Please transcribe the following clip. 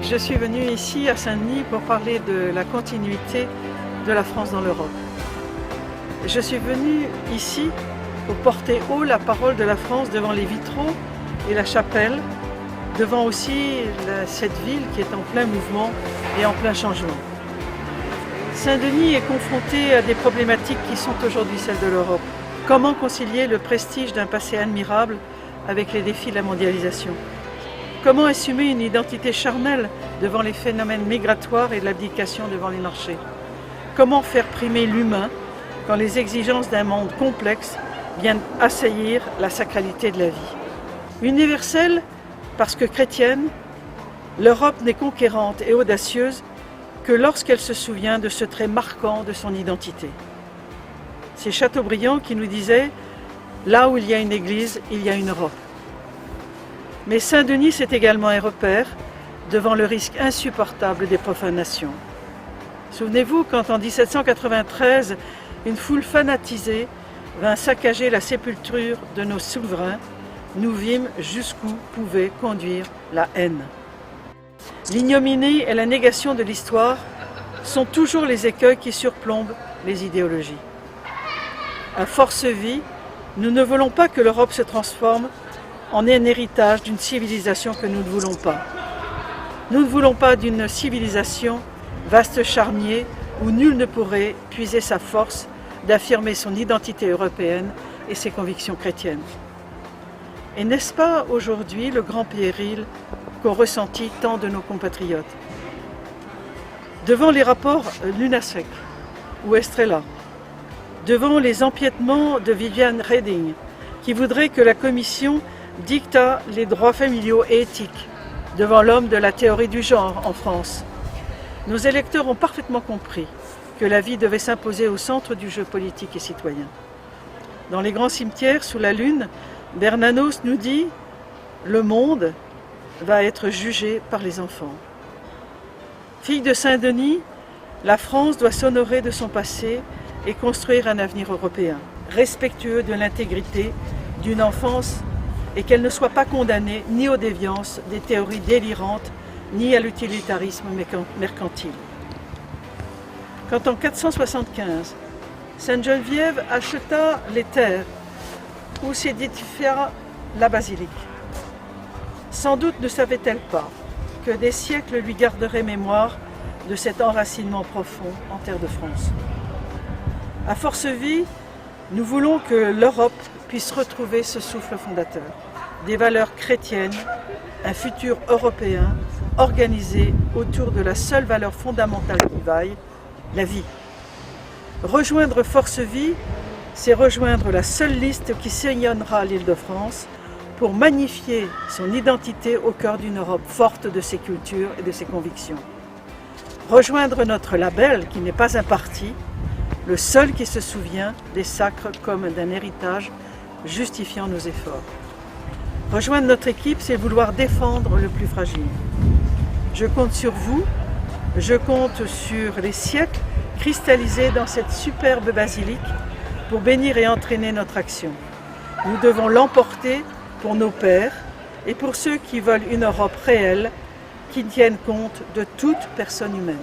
Je suis venue ici à Saint-Denis pour parler de la continuité de la France dans l'Europe. Je suis venue ici pour porter haut la parole de la France devant les vitraux et la chapelle, devant aussi cette ville qui est en plein mouvement et en plein changement. Saint-Denis est confronté à des problématiques qui sont aujourd'hui celles de l'Europe. Comment concilier le prestige d'un passé admirable avec les défis de la mondialisation? Comment assumer une identité charnelle devant les phénomènes migratoires et de l'abdication devant les marchés? Comment faire primer l'humain quand les exigences d'un monde complexe viennent assaillir la sacralité de la vie? Universelle parce que chrétienne, l'Europe n'est conquérante et audacieuse que lorsqu'elle se souvient de ce trait marquant de son identité. C'est Chateaubriand qui nous disait « Là où il y a une église, il y a une Europe ». Mais Saint-Denis, c'est également un repère devant le risque insupportable des profanations. Souvenez-vous quand en 1793, une foule fanatisée vint saccager la sépulture de nos souverains, nous vîmes jusqu'où pouvait conduire la haine. L'ignominie et la négation de l'histoire sont toujours les écueils qui surplombent les idéologies. À force vie, nous ne voulons pas que l'Europe se transforme en un héritage d'une civilisation que nous ne voulons pas. Nous ne voulons pas d'une civilisation vaste charnier où nul ne pourrait puiser sa force d'affirmer son identité européenne et ses convictions chrétiennes. Et n'est-ce pas aujourd'hui le grand péril qu'ont ressenti tant de nos compatriotes? Devant les rapports Lunacek ou Estrela, devant les empiètements de Viviane Reding, qui voudrait que la Commission dicta les droits familiaux et éthiques, devant l'homme de la théorie du genre en France, nos électeurs ont parfaitement compris que la vie devait s'imposer au centre du jeu politique et citoyen. Dans les grands cimetières sous la lune, Bernanos nous dit « Le monde va être jugé par les enfants ». Fille de Saint-Denis, la France doit s'honorer de son passé et construire un avenir européen, respectueux de l'intégrité d'une enfance et qu'elle ne soit pas condamnée ni aux déviances des théories délirantes, ni à l'utilitarisme mercantile. Quand en 475, Sainte-Geneviève acheta les terres où s'édifia la basilique, sans doute ne savait-elle pas que des siècles lui garderaient mémoire de cet enracinement profond en terre de France. À force vie, nous voulons que l'Europe puisse retrouver ce souffle fondateur, des valeurs chrétiennes, un futur européen organisé autour de la seule valeur fondamentale qui vaille, la vie. Rejoindre Force Vie, c'est rejoindre la seule liste qui sillonnera l'Île-de-France pour magnifier son identité au cœur d'une Europe forte de ses cultures et de ses convictions. Rejoindre notre label qui n'est pas un parti, le seul qui se souvient des sacres comme d'un héritage justifiant nos efforts. Rejoindre notre équipe, c'est vouloir défendre le plus fragile. Je compte sur vous, je compte sur les siècles cristallisés dans cette superbe basilique pour bénir et entraîner notre action. Nous devons l'emporter pour nos pères et pour ceux qui veulent une Europe réelle qui tienne compte de toute personne humaine.